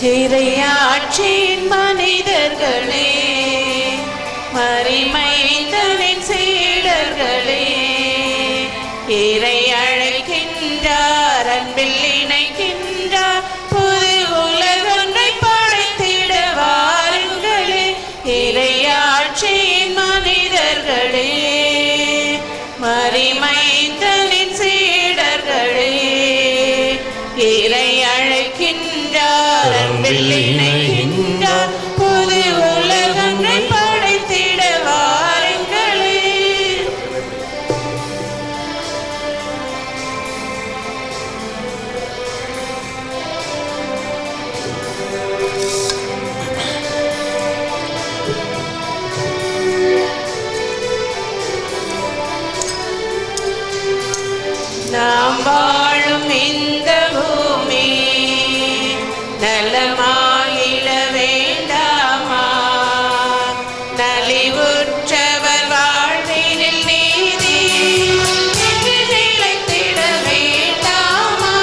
இறையாட்சியின் மனிதர்களே, மரிமைந்தனின் சீடர்களே, இறை அழைக்கின்றார், அன்பில் இணைக்கின்றார், புது உலகொன்றை படைத்திட வாருங்களே. இறையாட்சியின் மனிதர்களே, மரிமைந்தனின் சீடர்களே, இறை அழைக்கின்றார், அன்பில் இணைக்கின்றார், புது உலகொன்றை படைத்திட வாருங்களே. நாம் வாழும் இந்த பூமி நலமாயிட வேண்டாமா? நலிவுற்றவர் வாழ்வினில் நீதி என்று நிலைத்திட வேண்டாமா?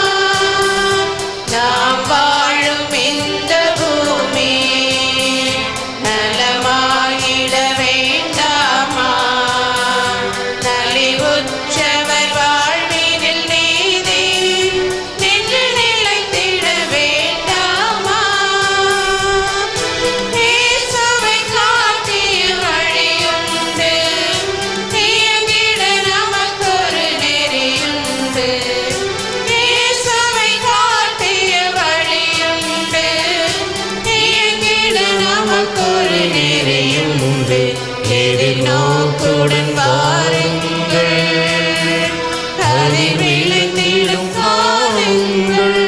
நாம் வாழும் இந்த பூமி நலமாயிட வேண்டாமா? நலிவுற்றவர் வாழ்வினில் நீதி என்று நிலைத்திட வேண்டாமா? இயேசுவை காட்டிய வழியுண்டு, இயங்கிட நமக்கொரு நெறியுண்டு. இயேசுவை காட்டிய வழியுண்டு, இயங்கிட நமக்கொரு நெறியுண்டு. எதிர்நோக்குடன் வாருங்கள், அதில் விளைந்திடும் காணுங்கள்.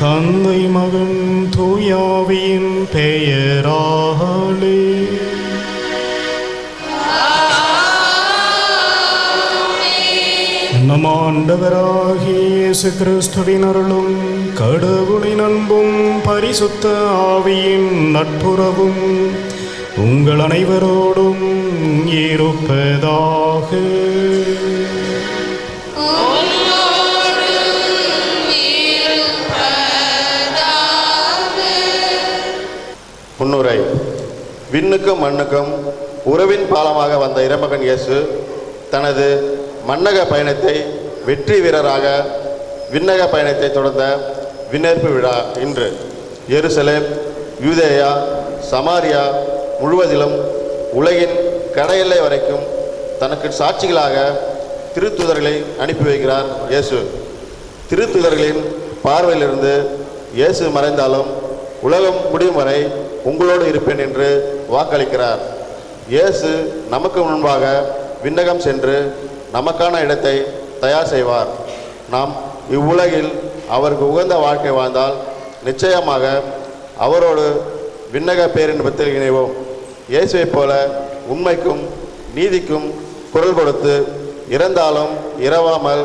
தந்தை மகன் தூயாவியின் பெயராலே நம் ஆண்டவராகிய இயேசு கிறிஸ்துவின் அருளும் கடவுளின் அன்பும் பரிசுத்த ஆவியின் நட்புறவும் உங்கள் அனைவரோடும் இருப்பதாக. முன்னுரை. விண்ணுக்கும் மண்ணுக்கும் உறவின் பாலமாக வந்த இறைமகன் இயேசு தனது மண்ணக பயணத்தை வெற்றி வீரராக விண்ணக பயணத்தை தொடர்ந்த விண்ணேற்பு விழா இன்று எருசலேம், யூதேயா, சமாரியா முழுவதிலும் உலகின் கடையெல்லை வரைக்கும் தனக்கு சாட்சிகளாக திருத்தூதர்களை அனுப்பி வைக்கிறார் இயேசு. திருத்தூதர்களின் பார்வையிலிருந்து இயேசு மறைந்தாலும் உலகம் முடியும் வரை உங்களோடு இருப்பேன் என்று வாக்களிக்கிறார். இயேசு நமக்கு முன்பாக விண்ணகம் சென்று நமக்கான இடத்தை தயார் செய்வார். நாம் இவ்வுலகில் அவருக்கு உகந்த வாழ்க்கை வாழ்ந்தால் நிச்சயமாக அவரோடு விண்ணக பேரின்பத்தில் இணைவோம். இயேசுவைப் போல உண்மைக்கும் நீதிக்கும் குரல் கொடுத்து இறந்தாலும் இரவாமல்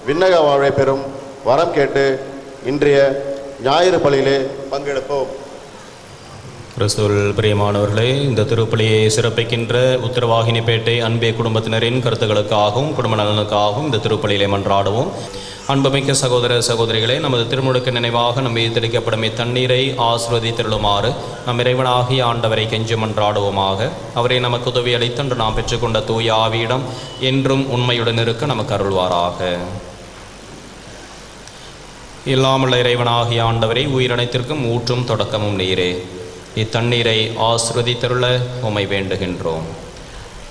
விண்ணக வாழ்வை பெறும் வரம் கேட்டு இன்றைய ஞாயிறு பலியிலே பங்கெடுப்போம். கிறிஸ்துவில் பிரியமானவர்களே, இந்த திருப்பலியை சிறப்பிக்கின்ற உத்தரவாகினிப்பேட்டை அன்பே குடும்பத்தினரின் கருத்துக்களுக்காகவும் குடும்ப நலனுக்காகவும் இந்த திருப்பலியிலே மன்றாடுவோம். அன்புமிக்க சகோதர சகோதரிகளே, நமது திருமுழுக்கு நினைவாக நம் மீது தெளிக்கப்படும் இத்தண்ணீரை ஆசீர்வதித்திருளுமாறு நம் இறைவனாகிய ஆண்டவரை கெஞ்சி மன்றாடுவோமாக. அவரை நமக்கு உதவி அளித்தன்று நாம் பெற்றுக்கொண்ட தூய ஆவியிடம் என்றும் உண்மையுடன் இருக்க நமக்கு அருள்வாராக. இல்லாமல் இறைவனாகிய ஆண்டவரை உயிரினத்திற்கும் ஊற்றும் தொடக்கமும் நீரே, இத்தண்ணீரை ஆசீர்வதித்தருள உம்மை வேண்டுகின்றோம்.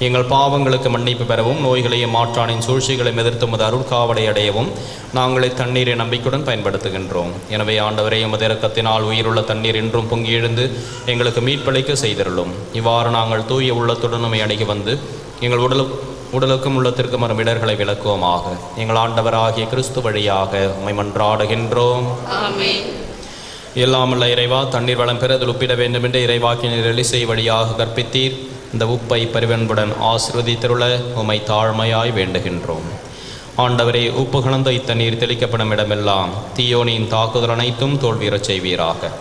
எங்கள் பாவங்களுக்கு மன்னிப்பு பெறவும் நோய்களையும் மாற்றானின் சூழ்ச்சிகளையும் எதிர்த்து உமது அருட்காவலை அடையவும் நாங்கள் இத்தண்ணீரை நம்பிக்கையுடன் பயன்படுத்துகின்றோம். எனவே ஆண்டவரை உமது இரக்கத்தினால் உயிருள்ள தண்ணீர் என்றும் பொங்கி எழுந்து எங்களுக்கு மீட்பளிக்க செய்திருளும். இவ்வாறு நாங்கள் தூய உள்ளத்துடன் உம்மை அணுகி வந்து எங்கள் உடலுக்கும் உள்ளத்திற்கும் வரும் இடர்களை விளக்குவோமாக. எங்கள் ஆண்டவராகிய கிறிஸ்து வழியாக உம்மை மன்றாடுகின்றோம். எல்லாமல்ல இறைவா, தண்ணீர் வளம் பெற அதில் உப்பிட வேண்டும் என்று இறைவாக்கினர் எலிசை வழியாக கற்பித்தீர். இந்த உப்பை பரிவன்புடன் ஆசீர்வதித்தருள உம்மை தாழ்மையாய் வேண்டுகின்றோம். ஆண்டவரே, உப்பு கலந்த இத்தண்ணீர் தெளிக்கப்படும் இடமெல்லாம் தீயோனின் தாக்குதல் அனைத்தும் தோல்வியறச் செய்வீராக.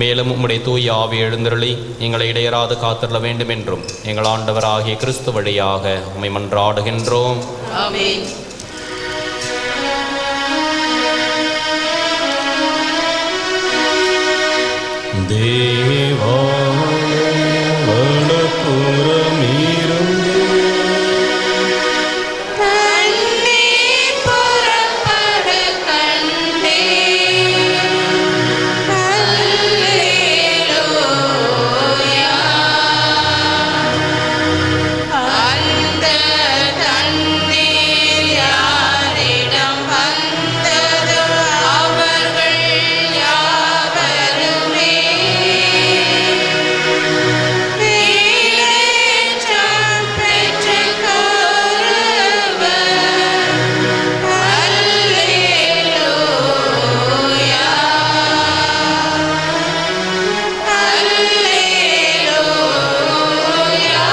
மேலும் உம்முடைய தூய ஆவி எழுந்தருளி எங்களை இடையராது காத்திருள வேண்டும் என்றும் எங்கள் ஆண்டவராகிய கிறிஸ்து வழியாக உம்மை மன்றாடுகின்றோம். தேவாலய வலப்புறமிருந்து தண்ணீர் புறப்பட கண்டேன். அல்லேலூயா. அந்த தண்ணீர் யாரிடம் வந்ததோ அவர்கள் யாவருமே நீரேற்றம் பெற்றுக் கொள்வர். அல்லேலூயா. அல்லேலூயா.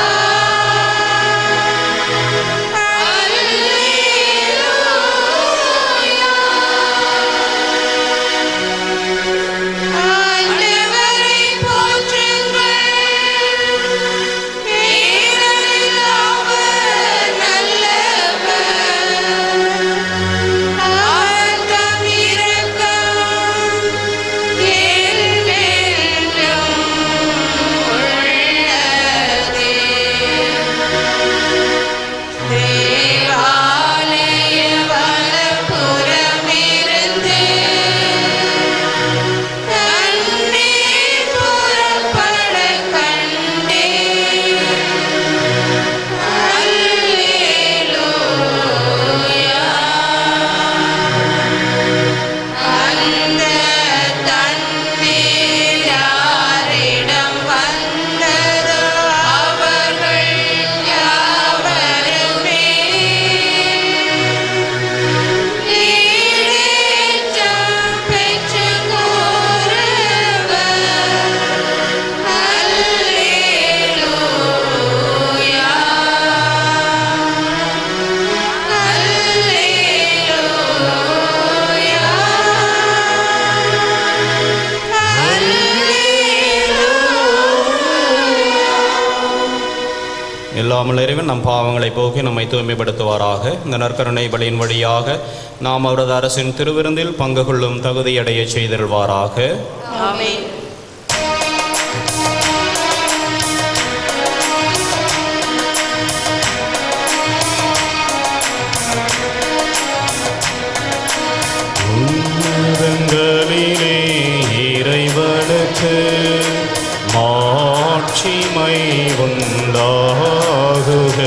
ஆண்டவரை போற்றுங்கள். ஏனெனில் அவர் நல்லவர். அவர் தம் இரக்கம் என்றென்றும் உள்ளது. தேவாலய வலப்புறமிருந்து தண்ணீர் புறப்பட கண்டேன். அல்லேலூயா. அந்த தண்ணீர் யாரிடம் வந்ததோ அவர்கள் யாவருமே நீரேற்றம் பெற்றுக் கொள்வர். அல்லேலூயா. எல்லாமல் இறைவன் நம் பாவங்களை போக்கி நம்மை தூய்மைப்படுத்துவாராக. இந்த நற்கருணை பலியின் வழியாக நாம் அவரது அரசின் திருவிருந்தில் பங்கு கொள்ளும் தகுதியடைய செய்திருவாராக. ஆமென். உன்னதங்களிலே இறைவனுக்கு மாட்சிமை உண்டாகுக.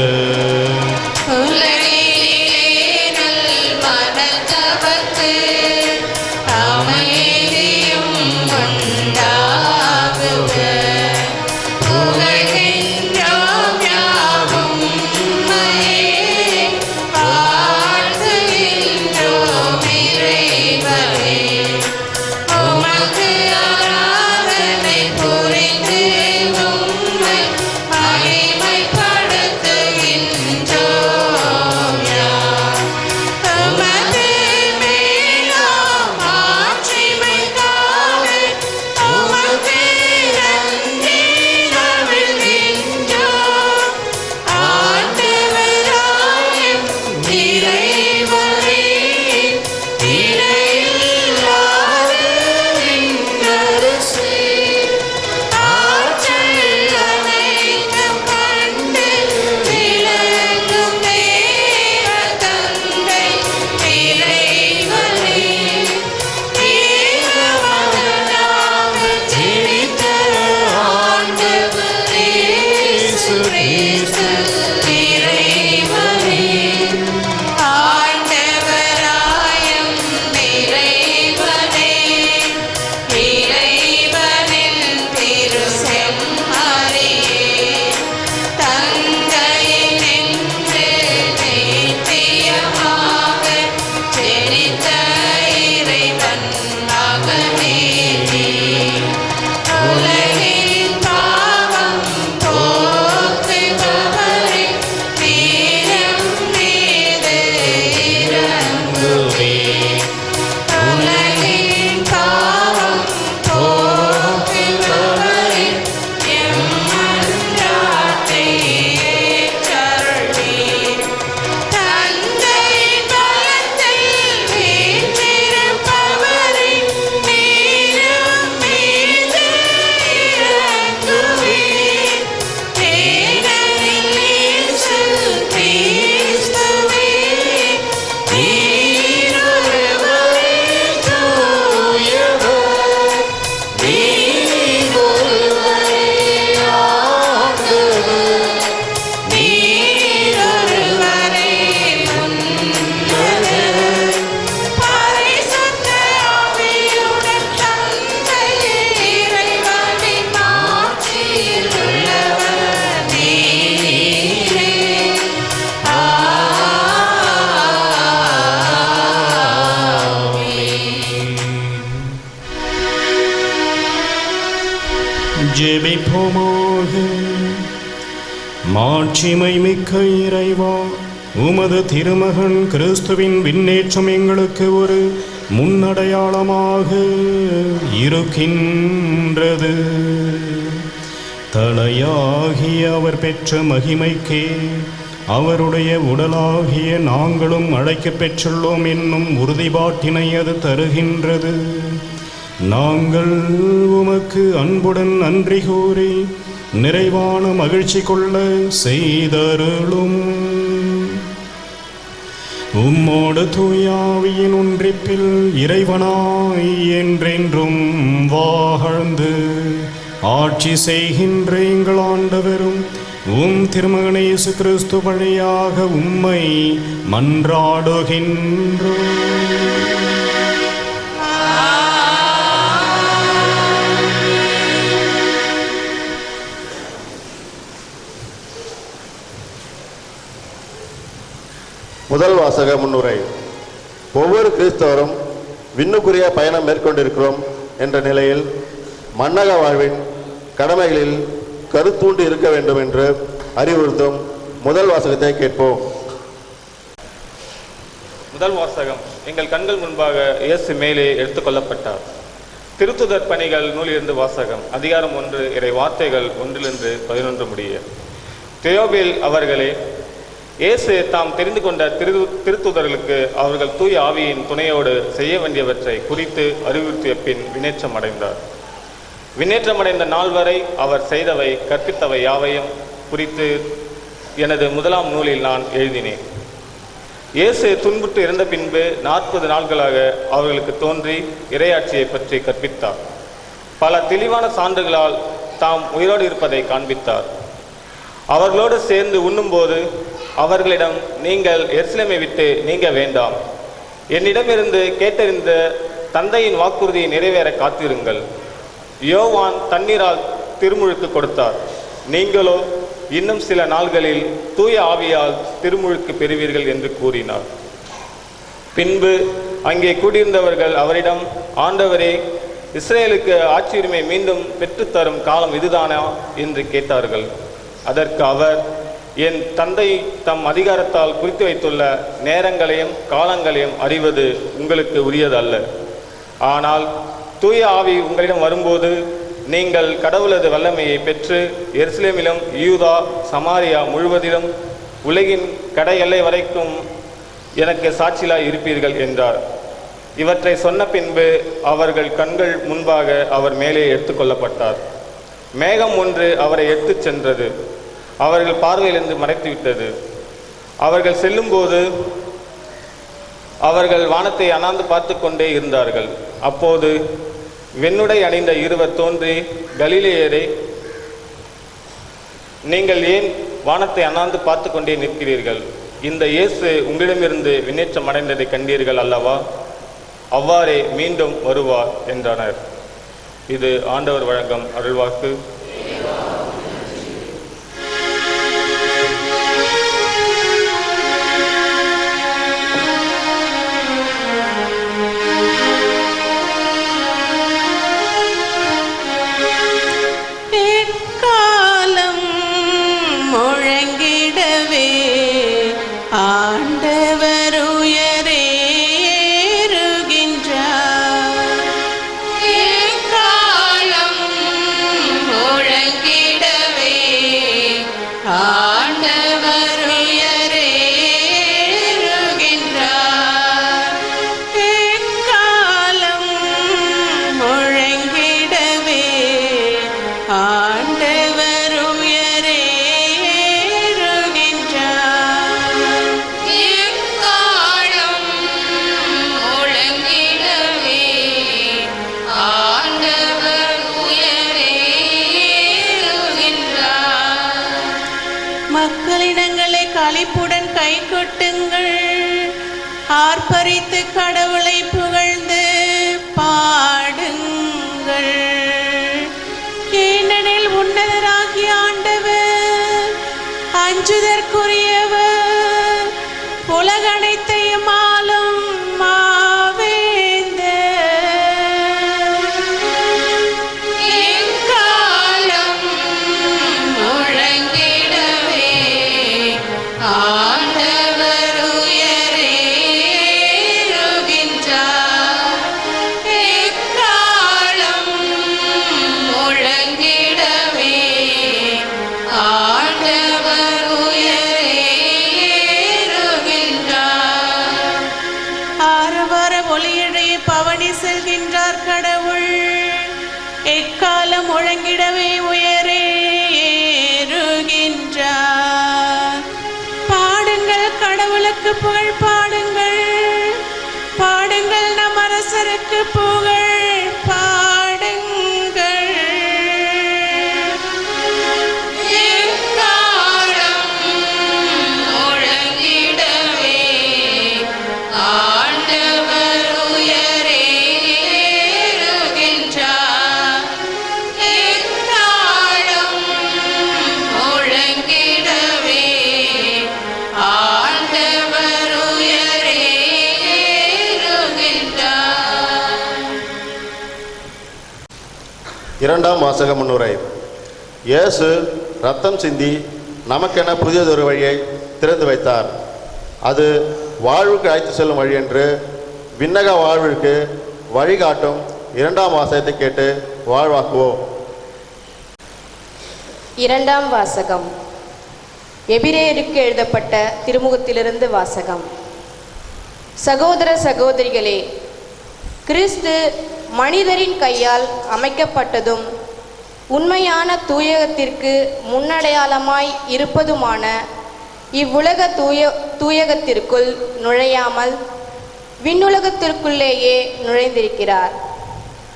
உலகிலே நல் மனத்தவர்க்கு அமைதியும் உண்டாகுக. புகழ்கின்றோம் யாவும் உம்மையே. வாழ்த்துகின்றோம் இறைவனே. உமக்கு ஆராதனை புரிந்து உம்மை மகிமைப்படுத்துகின்றோம். ஜெபிப்போமாக. மாட்சிமை மிக்க இறைவா, உமது திருமகன் கிறிஸ்துவின் விண்ணேற்றம் எங்களுக்கு ஒரு முன்னடையாளமாக இருக்கின்றது. தலையாகிய அவர் பெற்ற மகிமைக்கே அவருடைய உடலாகிய நாங்களும் அழைக்கப் பெற்றுள்ளோம் என்னும் உறுதிப்பாட்டினை அது தருகின்றது. நாங்கள் உமக்கு அன்புடன் நன்றி கூறி நிறைவான மகிழ்ச்சி கொள்ள செய்தருளும். உம்மோடு தூயாவியின் ஒன்றிப்பில் இறைவனாய் என்றென்றும் வாழ்ந்து ஆட்சி செய்கின்ற எங்கள் ஆண்டவரும் உம் திருமகன் இயேசு கிறிஸ்து வழியாக உம்மை மன்றாடுகின்றோம். முதல் வாசக முன்னுரை. ஒவ்வொரு கிறிஸ்தவரும் விண்ணுக்குரிய பயணம் மேற்கொண்டிருக்கிறோம் என்ற நிலையில் மன்னக வாழ்வின் கடமைகளில் கருத்தூண்டி இருக்க வேண்டும் என்று அறிவுறுத்தும் முதல் வாசகத்தை கேட்போம். முதல் வாசகம். எங்கள் கண்கள் முன்பாக இயேசு மேலே எடுத்துக்கொள்ளப்பட்டார். திருத்துதர் பணிகள் நூலிலிருந்து வாசகம். அதிகாரம் 1, இறை வார்த்தைகள் 1-11 முடிய. தியோபில் அவர்களே, இயேசு தாம் தெரிந்து கொண்ட திருத்துதர்களுக்கு அவர்கள் தூய ஆவியின் துணையோடு செய்ய வேண்டியவற்றை குறித்து அறிவுறுத்திய பின் விண்ணேற்றம் அடைந்தார். விண்ணேற்றமடைந்த நாள் வரை அவர் செய்தவை கற்பித்தவை யாவையும் குறித்து எனது முதலாம் நூலில் நான் எழுதினேன். இயேசு துன்புற்று இறந்த பின்பு 40 நாட்களாக அவர்களுக்கு தோன்றி இறையாட்சியை பற்றி கற்பித்தார். பல தெளிவான சான்றுகளால் தாம் உயிரோடு இருப்பதை காண்பித்தார். அவர்களோடு சேர்ந்து உண்ணும்போது அவர்களிடம், நீங்கள் எருசலேமை விட்டு நீங்க வேண்டாம், என்னிடமிருந்து கேட்டறிந்த தந்தையின் வாக்குறுதியை நிறைவேற காத்திருங்கள். யோவான் தண்ணீரால் திருமுழுக்கு கொடுத்தார், நீங்களோ இன்னும் சில நாள்களில் தூய ஆவியால் திருமுழுக்கு பெறுவீர்கள் என்று கூறினார். பின்பு அங்கே கூடியிருந்தவர்கள் அவரிடம், ஆண்டவரே, இஸ்ரேலுக்கு ஆட்சியுரிமை மீண்டும் பெற்றுத்தரும் காலம் இதுதானா என்று கேட்டார்கள். அதற்கு அவர், என் தந்தை தம் அதிகாரத்தால் குறித்து வைத்துள்ள நேரங்களையும் காலங்களையும் அறிவது உங்களுக்கு உரியதல்ல. ஆனால் தூய ஆவி உங்களிடம் வரும்போது நீங்கள் கடவுளது வல்லமையை பெற்று எருசலேமிலும் யூதா சமாரியா முழுவதிலும் உலகின் கடை எல்லை வரைக்கும் எனக்கு சாட்சியாய் இருப்பீர்கள் என்றார். இவற்றை சொன்ன பின்பு அவர்கள் கண்கள் முன்பாக அவர் மேலே எடுத்துக்கொள்ளப்பட்டார். மேகம் ஒன்று அவரை எடுத்துச் சென்றது, அவர்கள் பார்வையிலிருந்து மறைத்துவிட்டது. அவர்கள் செல்லும்போது அவர்கள் வானத்தை அண்ணாந்து பார்த்து கொண்டே இருந்தார்கள். அப்போது வெண்ணுடை அணிந்த இருவர் தோன்றி, கலிலேயரே, நீங்கள் ஏன் வானத்தை அண்ணாந்து பார்த்து கொண்டே நிற்கிறீர்கள்? இந்த இயேசு உங்களிடமிருந்து விண்ணேற்றம் அடைந்ததை கண்டீர்கள் அல்லவா? அவ்வாறே மீண்டும் வருவார் என்றனர். இது ஆண்டவர் வழங்கும் அருள்வாக்கு. மக்களிடங்களே களிப்புடன் கை கொட்டுங்கள், ஆர்ப்பரித்து கடவுளை புகழ்ந்து பாடுங்கள். ஏனெனில் உன்னதராகிய ஆண்டவர் அஞ்சுதற்குரியவர், உலகனைத்தையும் ஆளும் மாவேந்தர். எக்காலம் அரசருக்கு புகழ் பாடுங்கள், பாடுங்கள் நம் அரசருக்கு புகழ் பாடுங்கள். எக்காலம் முழங்கிடவே ஆண்டவர் உயரேறுகின்றார். எக்காலம் முழங்கிடவே ஆண்டவர் உயரேறுகின்றார். இரண்டாம் வாசக முன்னுரை. இயேசு ரத்தம் சிந்தி நமக்கென புதியதொரு வழியை திறந்து வைத்தார். அது வாழ்வுக்கு அழைத்து செல்லும் வழி என்று விண்ணக வாழ்விற்கு வழிகாட்டும் இரண்டாம் வாசகத்தை கேட்டு வாழ்வாக்குவோம். இரண்டாம் வாசகம். எபிரேயருக்கு எழுதப்பட்ட திருமுகத்திலிருந்து வாசகம். சகோதர சகோதரிகளே, கிறிஸ்து மனிதரின் கையால் அமைக்கப்பட்டதும் உண்மையான தூயகத்திற்கு முன்னடையாளமாய் இருப்பதுமான இவ்வுலக தூயகத்திற்குள் நுழையாமல் விண்ணுலகத்திற்குள்ளேயே நுழைந்திருக்கிறார்.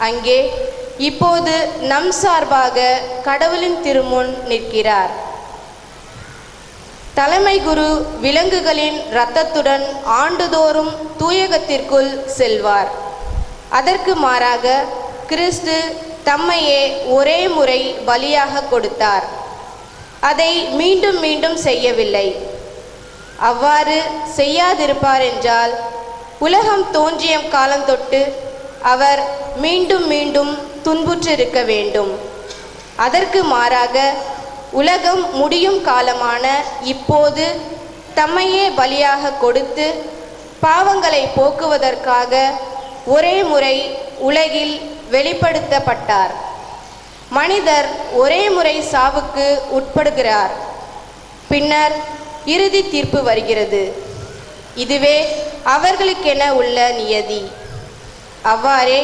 அங்கே இப்போது நம் சார்பாக கடவுளின் திருமுன் நிற்கிறார். தலைமை குரு விலங்குகளின் இரத்தத்துடன் ஆண்டுதோறும் தூயகத்திற்குள் செல்வார். அதற்கு மாறாக கிறிஸ்து தம்மையே ஒரே முறை பலியாக கொடுத்தார். அதை மீண்டும் மீண்டும் செய்யவில்லை. அவ்வாறு செய்யாதிருப்பார் என்றால் உலகம் தோன்றிய காலந்தொட்டு அவர் மீண்டும் மீண்டும் துன்புற்றிருக்க வேண்டும். அதற்கு மாறாக உலகம் முடியும் காலமான இப்போது தம்மையே பலியாக கொடுத்து பாவங்களை போக்குவதற்காக ஒரே முறை உலகில் வெளிப்படுத்தப்பட்டார். மனிதர் ஒரே முறை சாவுக்கு உட்படுகிறார். பின்னர் இறுதி தீர்ப்பு வருகிறது. இதுவே அவர்களுக்கென உள்ள நியதி. அவ்வாறே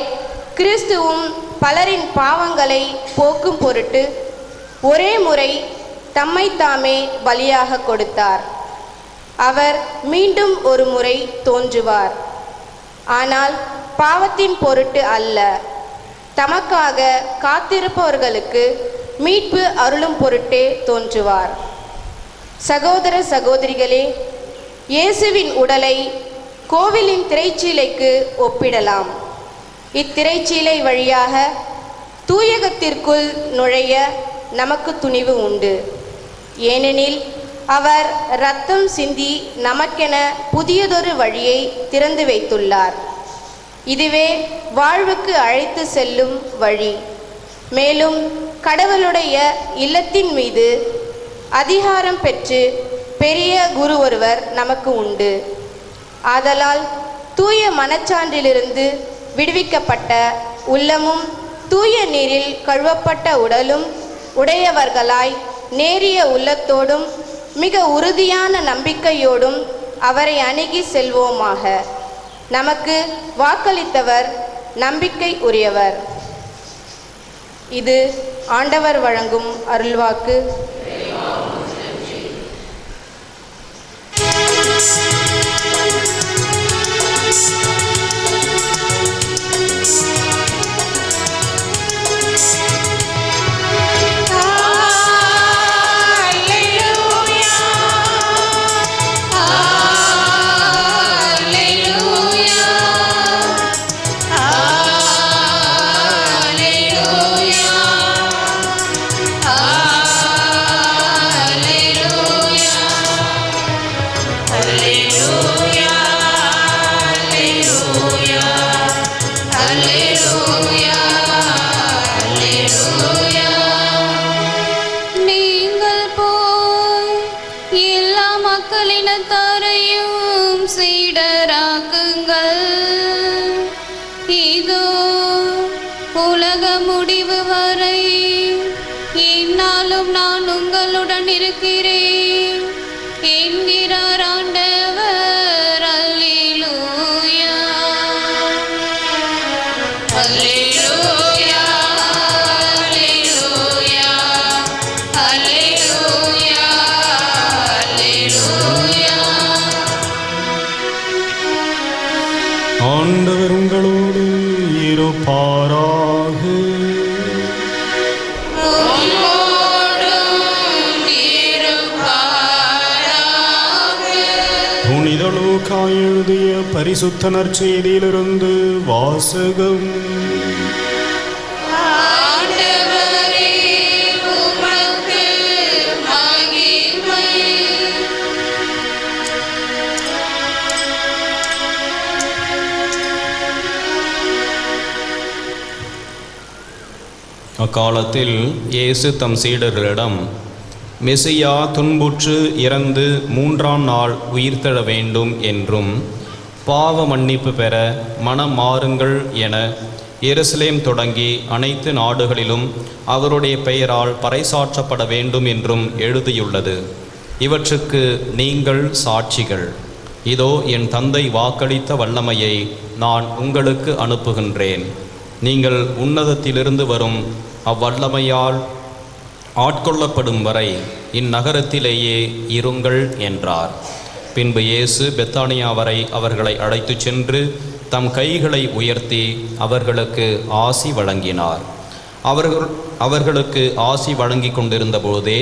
கிறிஸ்துவும் பலரின் பாவங்களை போக்கும் பொருட்டு ஒரே முறை தம்மைத்தாமே பலியாக கொடுத்தார். அவர் மீண்டும் ஒரு முறை தோன்றுவார். ஆனால் பாவத்தின் பொருட்டு அல்ல, தமக்காக காத்திருப்பவர்களுக்கு மீட்பு அருளும் பொருட்டே தோன்றுவார். சகோதர சகோதரிகளே, இயேசுவின் உடலை கோவிலின் திரைச்சீலைக்கு ஒப்பிடலாம். இத்திரைச்சீலை வழியாக தூயகத்திற்குள் நுழைய நமக்கு துணிவு உண்டு. ஏனெனில் அவர் இரத்தம் சிந்தி நமக்கென புதியதொரு வழியை திறந்து வைத்துள்ளார். இதுவே வாழ்வுக்கு அழைத்து செல்லும் வழி. மேலும் கடவுளுடைய இல்லத்தின் மீது அதிகாரம் பெற்று பெரிய குரு ஒருவர் நமக்கு உண்டு. ஆதலால் தூய மனச்சான்றிலிருந்து விடுவிக்கப்பட்ட உள்ளமும் தூய நீரில் கழுவப்பட்ட உடலும் உடையவர்களாய் நேரிய உள்ளத்தோடும் மிக உறுதியான நம்பிக்கையோடும் அவரை அணுகி செல்வோமாக. நமக்கு வாக்களித்தவர் நம்பிக்கை உரியவர். இது ஆண்டவர் வழங்கும் அருள்வாக்கு. நீங்கள் போய் எல்லா மக்களினத்தாரையும் சீடராக்குங்கள். இதோ உலக முடிவு வரை என்னாலும் நான் உங்களுடன் இருக்கிறேன் என்கிறார் ஆண்டவர். அல்லேலூயா, அல்லேலூயா, அல்லேலூயா, அல்லேலூயா, அல்லேலூயா. ஆண்டவர் உங்களோடு இருப்பாராக. புனித லூக்கா எழுதிய பரிசுத்த நற்செய்தியிலிருந்து வாசகம். அக்காலத்தில் இயேசு தம் சீடர்களிடம், மெசியா துன்புற்று இறந்து 3ஆம் நாள் உயிர்த்தெழ வேண்டும் என்றும் பாவ மன்னிப்பு பெற மனம் மாறுங்கள் என எருசலேம் தொடங்கி அனைத்து நாடுகளிலும் அவருடைய பெயரால் பறைசாற்றப்பட வேண்டும் என்றும் எழுதியுள்ளது. இவற்றுக்கு நீங்கள் சாட்சிகள். இதோ என் தந்தை வாக்களித்த வல்லமையை நான் உங்களுக்கு அனுப்புகின்றேன். நீங்கள் உன்னதத்திலிருந்து வரும் அவ்வல்லமையால் ஆட்கொள்ளப்படும் வரை இந்நகரத்திலேயே இருங்கள் என்றார். பின்பு இயேசு பெத்தானியா வரை அவர்களை அழைத்துச் சென்று தம் கைகளை உயர்த்தி அவர்களுக்கு ஆசி வழங்கினார். அவர்களுக்கு ஆசி வழங்கி கொண்டிருந்த போதே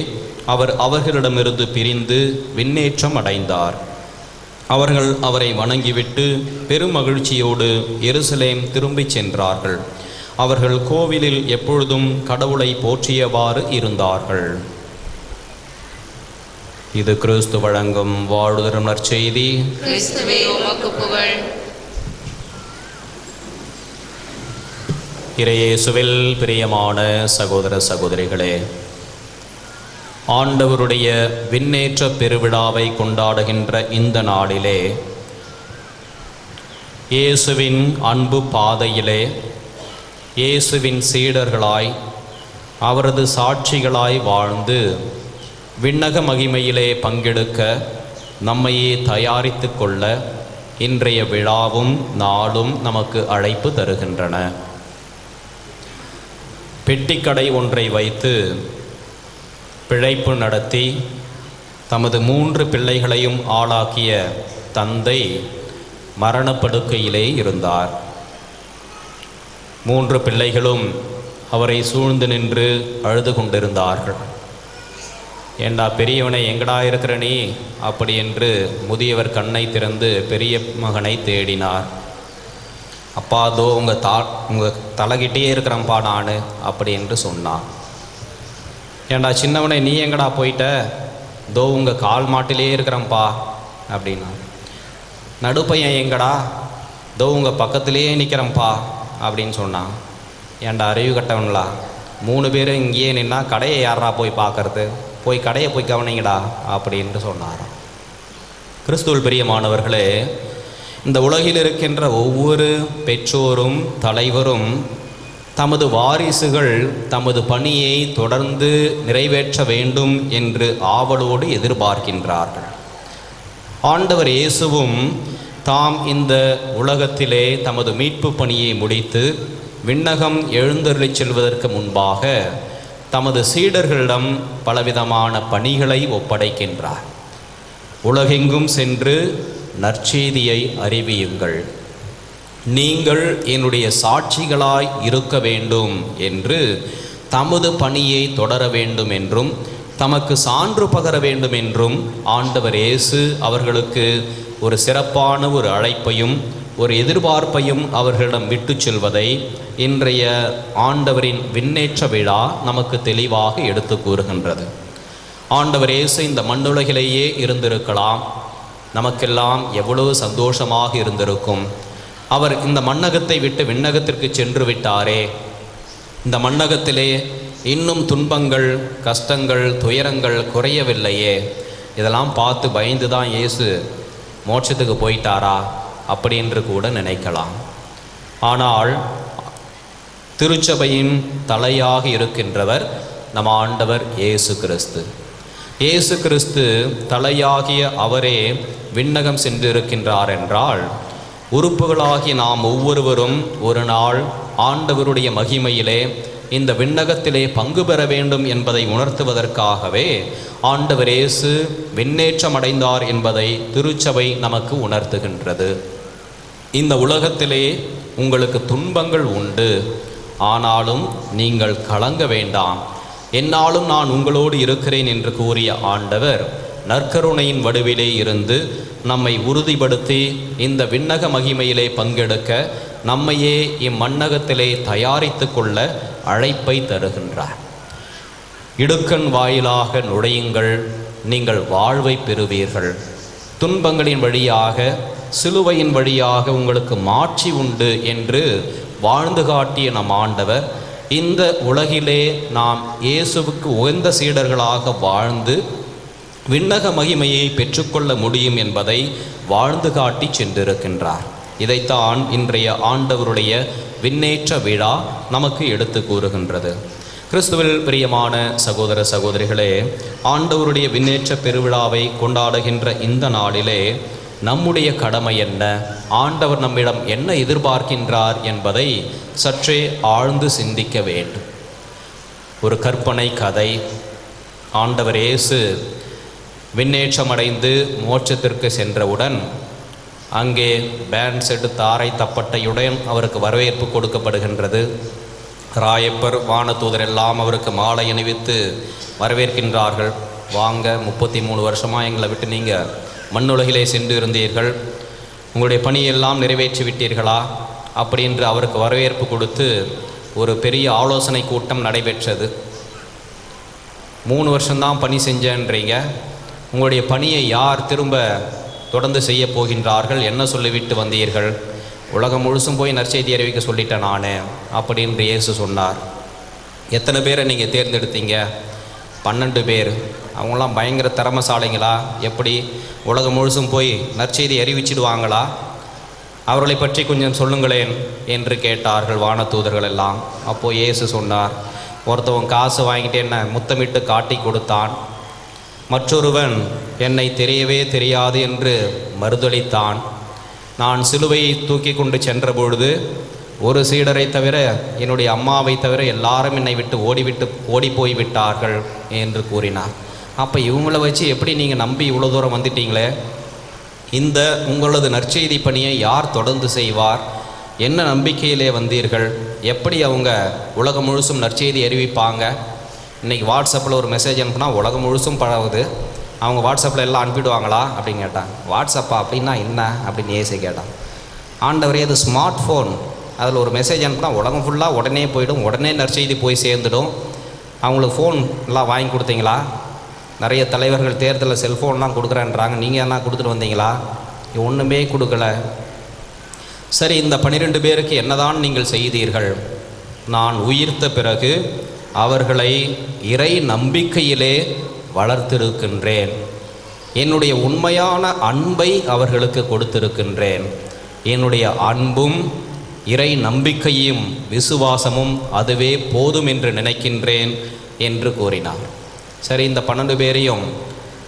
அவர் அவர்களிடமிருந்து பிரிந்து விண்ணேற்றம் அடைந்தார். அவர்கள் அவரை வணங்கிவிட்டு பெருமகிழ்ச்சியோடு எருசலேம் திரும்பிச் சென்றார்கள். அவர்கள் கோவிலில் எப்பொழுதும் கடவுளை போற்றியவாறு இருந்தார்கள். இது கிறிஸ்து வழங்கும் வாழ்தரும் நற்செய்தி. கிறிஸ்துவே உமக்கு புகழ். இறையேசுவில் பிரியமான சகோதர சகோதரிகளே, ஆண்டவருடைய விண்ணேற்ற பெருவிழாவை கொண்டாடுகின்ற இந்த நாளிலே இயேசுவின் அன்பு பாதையிலே இயேசுவின் சீடர்களாய் அவரது சாட்சிகளாய் வாழ்ந்து விண்ணக மகிமையிலே பங்கெடுக்க நம்மையே தயாரித்து கொள்ள இன்றைய விழாவும் நாளும் நமக்கு அழைப்பு தருகின்றன. பெட்டிக்கடை ஒன்றை வைத்து பிழைப்பு நடத்தி தமது 3 பிள்ளைகளையும் ஆளாக்கிய தந்தை மரணப்படுக்கையிலே இருந்தார். 3 பிள்ளைகளும் அவரை சூழ்ந்து நின்று அழுது கொண்டிருந்தார்கள். ஏண்டா பெரியவனை எங்கடா இருக்கிற நீ அப்படி என்று முதியவர் கண்ணை திறந்து பெரிய மகனை தேடினார். அப்பா தோ உங்கள் தலைகிட்டே இருக்கிறப்பா நான் அப்படி என்று சொன்னான். ஏண்டா சின்னவனை நீ எங்கடா போயிட்ட? தோ உங்கள் கால் மாட்டிலே இருக்கிறப்பா அப்படின்னா. நடுப்பையன் எங்கடா? தோ உங்கள் பக்கத்திலே நிற்கிறப்பா அப்படின்னு சொன்னான். ஏண்டா அறிவு கட்டவங்களா, 3 பேரும் இங்கேயே நின்னா கடையை யாரா போய் பார்க்கறது? போய் கடையை போய் கவனிங்கடா அப்படின்ட்டு சொன்னாராம். கிறிஸ்துவில் பிரியமானவர்களே, இந்த உலகில் இருக்கின்ற ஒவ்வொரு பெற்றோரும் தலைவரும் தமது வாரிசுகள் தமது பணியை தொடர்ந்து நிறைவேற்ற வேண்டும் என்று ஆவலோடு எதிர்பார்க்கின்றார்கள். ஆண்டவர் இயேசுவும் தாம் இந்த உலகத்திலே தமது மீட்பு பணியை முடித்து விண்ணகம் எழுந்தருளிச் செல்வதற்கு முன்பாக தமது சீடர்களிடம் பலவிதமான பணிகளை ஒப்படைக்கின்றார். உலகெங்கும் சென்று நற்செய்தியை அறிவியுங்கள், நீங்கள் என்னுடைய சாட்சிகளாய் இருக்க வேண்டும் என்று தமது பணியை தொடர வேண்டும் என்றும் தமக்கு சான்று பகர வேண்டும் என்றும் ஆண்டவர் இயேசு அவர்களுக்கு ஒரு சிறப்பான ஒரு அழைப்பையும் ஒரு எதிர்பார்ப்பையும் அவர்களிடம் விட்டு செல்வதை இன்றைய ஆண்டவரின் விண்ணேற்ற விழா நமக்கு தெளிவாக எடுத்து கூறுகின்றது. ஆண்டவர் இயேசு இந்த மண்ணுலகிலேயே இருந்திருக்கலாம், நமக்கெல்லாம் எவ்வளவு சந்தோஷமாக இருந்திருக்கும். அவர் இந்த மண்ணகத்தை விட்டு விண்ணகத்திற்கு சென்று விட்டாரே, இந்த மண்ணகத்திலே இன்னும் துன்பங்கள், கஷ்டங்கள், துயரங்கள் குறையவில்லையே, இதெல்லாம் பார்த்து பயந்து தான் இயேசு மோட்சத்துக்கு போயிட்டாரா அப்படி என்று கூட நினைக்கலாம். ஆனால் திருச்சபையின் தலையாக இருக்கின்றவர் நம் ஆண்டவர் இயேசு கிறிஸ்து. இயேசு கிறிஸ்து தலையாகிய அவரே விண்ணகம் சென்றிருக்கின்றார் என்றால், உறுப்புகளாகிய நாம் ஒவ்வொருவரும் ஒரு நாள் ஆண்டவருடைய மகிமையிலே இந்த விண்ணகத்திலே பங்கு பெற வேண்டும் என்பதை உணர்த்துவதற்காகவே ஆண்டவர் இயேசு விண்ணேற்றம் அடைந்தார் என்பதை திருச்சபை நமக்கு உணர்த்துகின்றது. இந்த உலகத்திலே உங்களுக்கு துன்பங்கள் உண்டு, ஆனாலும் நீங்கள் கலங்க வேண்டாம், என்னாலும் நான் உங்களோடு இருக்கிறேன் என்று கூறிய ஆண்டவர் நற்கருணையின் வடிவிலே இருந்து நம்மை உறுதிப்படுத்தி இந்த விண்ணக மகிமையிலே பங்கெடுக்க நம்மையே இம்மண்ணகத்திலே தயாரித்து கொள்ள அழைப்பை தருகின்றார். இடுக்கண் வாயிலாக நுழையுங்கள், நீங்கள் வாழ்வை பெறுவீர்கள். துன்பங்களின் வழியாக, சிலுவையின் வழியாக உங்களுக்கு மாட்சி உண்டு என்று வாழ்ந்து காட்டிய நம் ஆண்டவர் இந்த உலகிலே நாம் இயேசுவுக்கு உகந்த சீடர்களாக வாழ்ந்து விண்ணக மகிமையை பெற்றுக்கொள்ள முடியும் என்பதை வாழ்ந்து காட்டி சென்றிருக்கின்றார். இதைத்தான் இன்றைய ஆண்டவருடைய விண்ணேற்ற விழா நமக்கு எடுத்து கூறுகின்றது. கிறிஸ்துவில் பிரியமான சகோதர சகோதரிகளே, ஆண்டவருடைய விண்ணேற்ற பெருவிழாவை கொண்டாடுகின்ற இந்த நாளிலே நம்முடைய கடமை என்ன, ஆண்டவர் நம்மிடம் என்ன எதிர்பார்க்கின்றார் என்பதை சற்றே ஆழ்ந்து சிந்திக்க வேண்டும். ஒரு கற்பனை கதை. ஆண்டவர் இயேசு விண்ணேற்றமடைந்து மோட்சத்திற்கு சென்றவுடன் அங்கே பேண்ட் செட்டு தாரை தப்பட்டையுடன் அவருக்கு வரவேற்பு கொடுக்கப்படுகின்றது. ராயப்பர் வானதூதர் எல்லாம் அவருக்கு மாலை அணிவித்து வரவேற்கின்றார்கள். வாங்க, 33 வருஷமாக எங்களை விட்டு நீங்கள் மண்ணுலகிலே சென்று இருந்தீர்கள், உங்களுடைய பணியெல்லாம் நிறைவேற்றி விட்டீர்களா அப்படின்று அவருக்கு வரவேற்பு கொடுத்து ஒரு பெரிய ஆலோசனை கூட்டம் நடைபெற்றது. 3 வருஷம்தான் பணி செஞ்சேன்றீங்க, உங்களுடைய பணியை யார் திரும்ப தொடர்ந்து செய்ய போகின்றார்கள், என்ன சொல்லிவிட்டு வந்தீர்கள்? உலகம் முழுசும் போய் நற்செய்தி அறிவிக்க சொல்லிட்டேன் நான் அப்படின்று இயேசு சொன்னார். எத்தனை பேரை நீங்கள் தேர்ந்தெடுத்தீங்க? 12 பேர். அவங்களாம் பயங்கர திறமசாலைங்களா? எப்படி உலகம் முழுசும் போய் நற்செய்தி அறிவிச்சிடுவாங்களா? அவர்களை பற்றி கொஞ்சம் சொல்லுங்களேன் என்று கேட்டார்கள் வானதூதர்கள் எல்லாம். அப்போது இயேசு சொன்னார், ஒருத்தவன் காசு வாங்கிட்டு என்ன முத்தமிட்டு காட்டி கொடுத்தான், மற்றொருவன் என்னை தெரியவே தெரியாது என்று மறுதளித்தான். நான் சிலுவையை தூக்கி கொண்டு சென்ற பொழுது ஒரு சீடரை தவிர, என்னுடைய அம்மாவை தவிர எல்லாரும் என்னை விட்டு ஓடி போய் விட்டார்கள் என்று கூறினார். அப்போ இவங்கள வச்சு எப்படி நீங்கள் நம்பி இவ்வளோ தூரம் வந்துட்டீங்களே, இந்த உங்களது நற்செய்தி பணியை யார் தொடர்ந்து செய்வார்? என்ன நம்பிக்கையிலே வந்தீர்கள்? எப்படி அவங்க உலகம் முழுசும் நற்செய்தி அறிவிப்பாங்க? இன்றைக்கி வாட்ஸ்அப்பில் ஒரு மெசேஜ் அனுப்புனா உலகம் முழுசும் பழகுது, அவங்க வாட்ஸ்அப்பில் எல்லாம் அனுப்பிடுவாங்களா அப்படின்னு கேட்டாங்க. வாட்ஸ்அப்பா அப்படின்னா என்ன அப்படின்னு ஏசி கேட்டான். ஆண்டவரே, அது ஸ்மார்ட் ஃபோன், அதில் ஒரு மெசேஜ் அனுப்புனா உலகம் ஃபுல்லாக உடனே போயிடும், உடனே நற்செய்தி போய் சேர்ந்துடும். அவங்களுக்கு ஃபோன் எல்லாம் வாங்கி கொடுத்தீங்களா? நிறைய தலைவர்கள் தேர்தலில் செல்ஃபோன்லாம் கொடுக்குறேன்றாங்க, நீங்கள் என்ன கொடுத்துட்டு வந்தீங்களா? ஒன்றுமே கொடுக்கல. சரி, இந்த 12 பேருக்கு என்னதான் நீங்கள் செய்தீர்கள்? நான் உயிர்த்த பிறகு அவர்களை இறை நம்பிக்கையிலே வளர்த்திருக்கின்றேன், என்னுடைய உண்மையான அன்பை அவர்களுக்கு கொடுத்திருக்கின்றேன், என்னுடைய அன்பும் இறை நம்பிக்கையும் விசுவாசமும் அதுவே போதும் என்று நினைக்கின்றேன் என்று கூறினார். சரி, இந்த 12 பேரையும்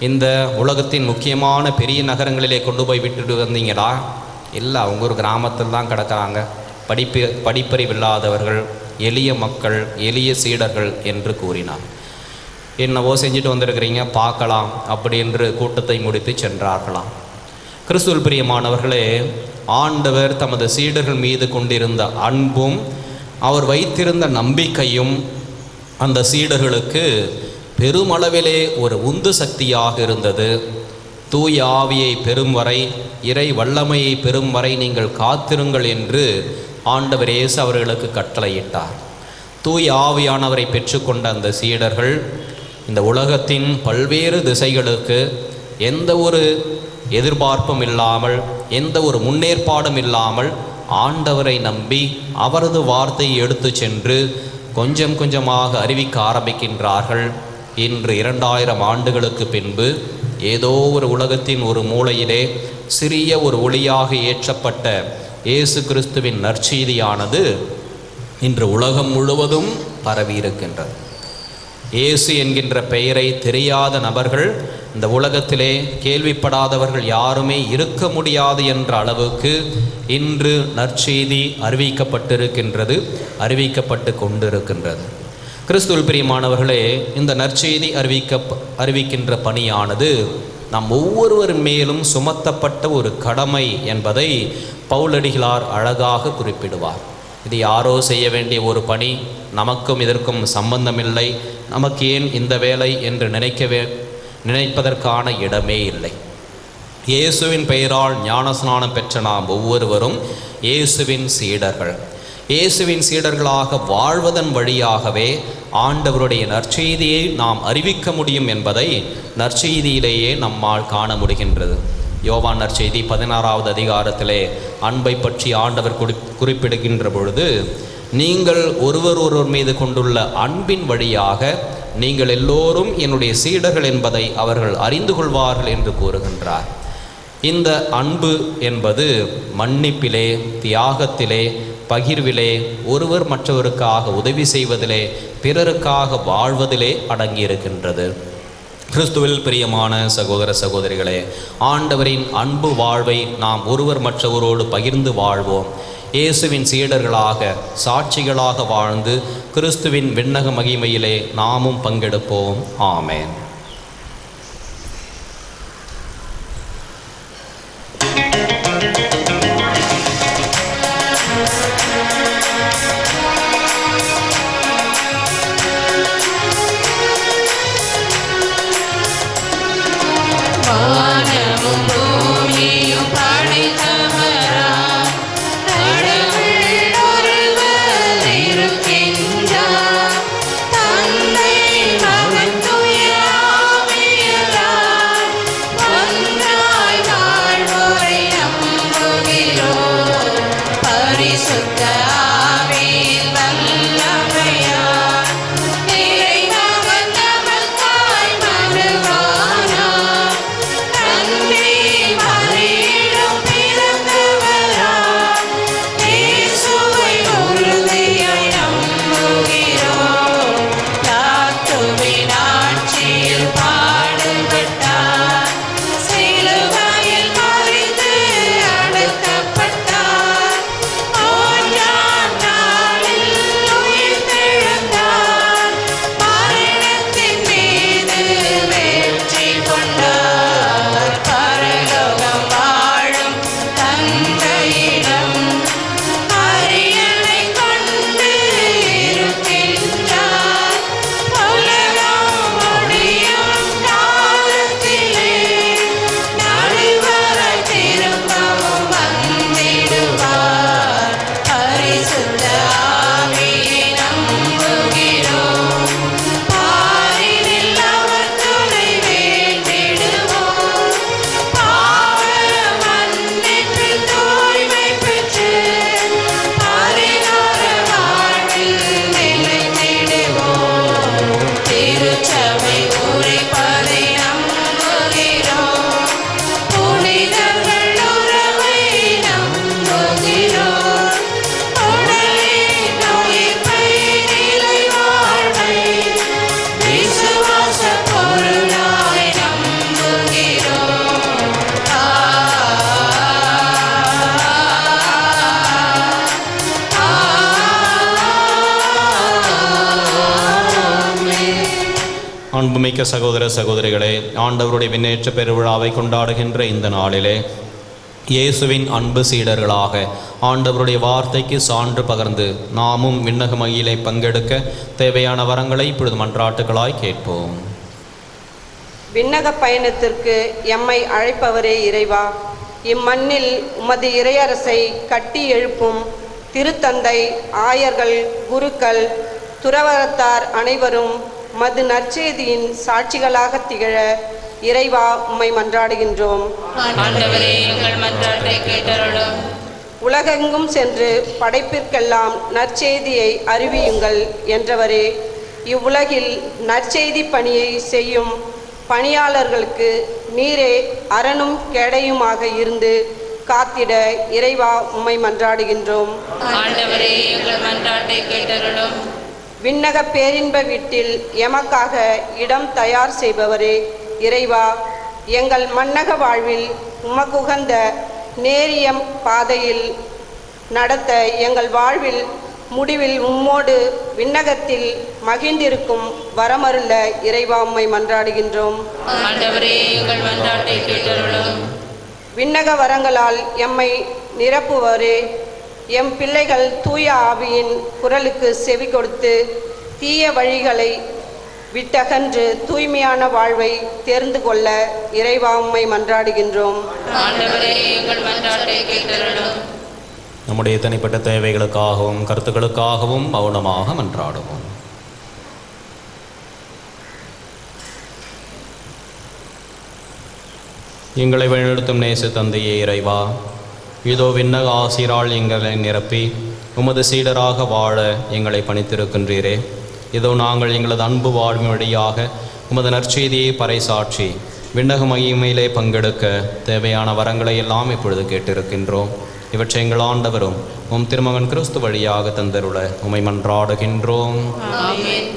இந்த உலகத்தின் முக்கியமான பெரிய நகரங்களிலே கொண்டு போய் விட்டுட்டு வந்தீங்களா? இல்லை, அவங்க ஒரு கிராமத்தில் தான் கிடக்கிறாங்க, படிப்பறிவில்லாதவர்கள், எளிய மக்கள், எளிய சீடர்கள் என்று கூறினார். என்னவோ செஞ்சுட்டு வந்திருக்கிறீங்க, பார்க்கலாம் அப்படி என்று கூட்டத்தை முடித்து சென்றார்களாம். கிறிஸ்துவில் பிரியமானவர்களே, ஆண்டவர் தமது சீடர்கள் மீது கொண்டிருந்த அன்பும் அவர் வைத்திருந்த நம்பிக்கையும் அந்த சீடர்களுக்கு பெருமளவிலே ஒரு உந்து சக்தியாக இருந்தது. தூய ஆவியை பெறும் வரை, இறை வல்லமையை பெறும் வரை நீங்கள் காத்திருங்கள் என்று ஆண்டவர் இயேசு அவர்களுக்கு கட்டளையிட்டார். தூய ஆவியானவரை பெற்றுக்கொண்ட அந்த சீடர்கள் இந்த உலகத்தின் பல்வேறு திசைகளுக்கு எந்த ஒரு எதிர்பார்ப்பும் இல்லாமல், எந்த ஒரு முன்னேற்பாடும் இல்லாமல் ஆண்டவரை நம்பி அவரது வார்த்தையை எடுத்து சென்று கொஞ்சம் கொஞ்சமாக அறிவிக்க ஆரம்பிக்கின்றார்கள். இன்று 2000 ஆண்டுகளுக்கு பின்பு ஏதோ ஒரு உலகத்தின் ஒரு மூலையிலே சிறிய ஒரு ஒளியாக ஏற்றப்பட்ட இயேசு கிறிஸ்துவின் நற்செய்தியானது இன்று உலகம் முழுவதும் பரவியிருக்கின்றது. இயேசு என்கின்ற பெயரை தெரியாத நபர்கள் இந்த உலகத்திலே கேள்விப்படாதவர்கள் யாருமே இருக்க முடியாது என்ற அளவுக்கு இன்று நற்செய்தி அறிவிக்கப்பட்டிருக்கின்றது, அறிவிக்கப்பட்டு கொண்டிருக்கின்றது. கிறிஸ்துவில் பிரியமானவர்களே, இந்த நற்செய்தி அறிவிக்கின்ற பணியானது நம் ஒவ்வொருவர் மேலும் சுமத்தப்பட்ட ஒரு கடமை என்பதை பவுலடிகளார் அழகாக குறிப்பிடுவார். இது யாரோ செய்ய வேண்டிய ஒரு பணி, நமக்கும் இதற்கும் சம்பந்தமில்லை, நமக்கு ஏன் இந்த வேலை என்று நினைப்பதற்கான இடமே இல்லை. இயேசுவின் பெயரால் ஞானஸ்நானம் பெற்ற நாம் ஒவ்வொருவரும் இயேசுவின் சீடர்கள். இயேசுவின் சீடர்களாக வாழ்வதன் வழியாகவே ஆண்டவருடைய நற்செய்தியை நாம் அறிவிக்க முடியும் என்பதை நற்செய்தியிலேயே நம்மால் காண முடிகின்றது. யோவான் நற்செய்தி 16வது அதிகாரத்திலே அன்பை பற்றி ஆண்டவர் குறிப்பிடுகின்ற பொழுது, நீங்கள் ஒருவர் மீது கொண்டுள்ள அன்பின் வழியாக நீங்கள் எல்லோரும் என்னுடைய சீடர்கள் என்பதை அவர்கள் அறிந்து கொள்வார்கள் என்று கூறுகின்றார். இந்த அன்பு என்பது மன்னிப்பிலே, தியாகத்திலே, பகிர்விலே, ஒருவர் மற்றவருக்காக உதவி செய்வதிலே, பிறருக்காக வாழ்வதிலே அடங்கியிருக்கின்றது. கிறிஸ்துவில் பிரியமான சகோதர சகோதரிகளே, ஆண்டவரின் அன்பு வாழ்வை நாம் ஒருவர் மற்றவரோடு பகிர்ந்து வாழ்வோம். இயேசுவின் சீடர்களாக, சாட்சிகளாக வாழ்ந்து கிறிஸ்துவின் விண்ணக மகிமையிலே நாமும் பங்கெடுப்போம். ஆமென். அன்புமிக்க சகோதர சகோதரிகளே, ஆண்டவருடைய விண்ணேற்ற பெருவிழாவை கொண்டாடுகின்ற இந்த நாளிலே இயேசுவின் அன்பு சீடர்களாக ஆண்டவருடைய வார்த்தைக்கு சான்று பகர்ந்து நாமும் விண்ணக மகிழை பங்கெடுக்க தேவையான வரங்களை இப்பொழுது மன்றாட்டுகளாய் கேட்போம். விண்ணக பயணத்திற்கு எம்மை அழைப்பவரே இறைவா, இம்மண்ணில் உமது இறையரசை கட்டி எழுப்பும் திருத்தந்தை, ஆயர்கள், குருக்கள், துறவரத்தார் அனைவரும் மது நற்செய்தியின் சாட்சிகளாக திகழ இறைவா உம்மை மன்றாடுகின்றோம். ஆண்டவரே, எங்கள் மன்றாட்டை கேட்டருளும். உலகெங்கும் சென்று படைப்பிற்கெல்லாம் நற்செய்தியை அறிவியுங்கள் என்றவரே, இவ்வுலகில் நற்செய்தி பணியை செய்யும் பணியாளர்களுக்கு நீரே அரணும் கேடையுமாக இருந்து காத்திட இறைவா உம்மை மன்றாடுகின்றோம். ஆண்டவரே, எங்கள் மன்றாட்டை கேட்டருளும். விண்ணக பேரின்ப வீட்டில் எமக்காக இடம் தயார் செய்பவரே இறைவா, எங்கள் மன்னக வாழ்வில் உமக்குகந்த நேரிய பாதையில் நடத்த எங்கள் வாழ்வில் முடிவில் உம்மோடு விண்ணகத்தில் மகிழ்ந்திருக்கும் வரமருள இறைவா உம்மை மன்றாடுகின்றோம். ஆண்டவரே எங்கள் மன்றாட்டை கேட்டருளும். விண்ணக வரங்களால் எம்மை நிரப்புவரே, எம் பிள்ளைகள் தூய ஆவியின் குரலுக்கு செவி கொடுத்து தீய வழிகளை விட்டகன்று தூய்மையான வாழ்வை தேர்ந்து கொள்ள இறைவா உம்மை மன்றாடுகின்றோம். ஆண்டவரே எங்கள் மன்றாட்டை கேட்டருளும். நம்முடைய தனிப்பட்ட தேவைகளுக்காகவும் கருத்துக்களுக்காகவும் மௌனமாக மன்றாடுவோம். எங்களை வழிநடத்தும் நேச தந்தையே இறைவா, இதோ விண்ணக ஆசிரால் எங்களை நிரப்பி உமது சீடராக வாழ எங்களை பணித்திருக்கின்றீரே. இதோ நாங்கள் எங்களது அன்பு வாழ்வின் வழியாக உமது நற்செய்தியை பறைசாற்றி விண்ணக மகிமையிலே பங்கெடுக்க தேவையான வரங்களை எல்லாம் இப்பொழுது கேட்டிருக்கின்றோம். இவற்றை எங்கள் ஆண்டவரும் உம் திருமகன் கிறிஸ்து வழியாக தந்தருள உம்மை மன்றாடுகின்றோம். ஆமென்.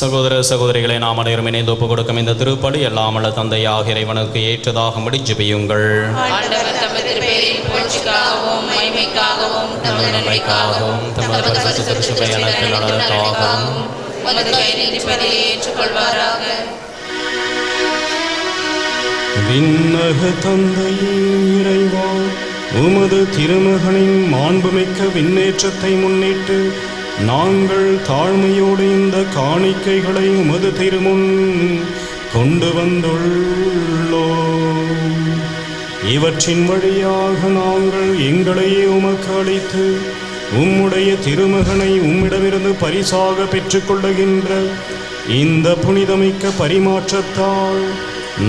சகோதர சகோதரிகளை நாம் அனைவரும் இணைந்து ஒப்புக் கொடுக்கும் இந்த திருப்பலி எல்லாம் உள்ள தந்தையாக இறைவனுக்கு ஏற்றதாகும்படி ஜெபியுங்கள். ஆண்டவர் தமது திருப்பெயரின் புகழ்ச்சிக்காகவும் மகிமைக்காகவும் தமது நன்மைக்காகவும் தமது பரிசுத்த திருச்சபையின் நலனுக்காகவும் உமது கையில் நிற்பதை ஏற்றுக்கொள்வாராக. விண்ணக தந்தையே இறைவா, உமது திருமகனின் மாண்புமிக்க விண்ணேற்றத்தை முன்னிட்டு நாங்கள் தாழ்மையோடு இந்த காணிக்கைகளை உமது திருமுன் கொண்டு வந்துள்ளோம். இவற்றின் வழியாக நாங்கள் எங்களையே உமக்கு அளித்து உம்முடைய திருமகனை உம்மிடமிருந்து பரிசாக பெற்றுக்கொள்ளுகின்ற இந்த புனிதமிக்க பரிமாற்றத்தால்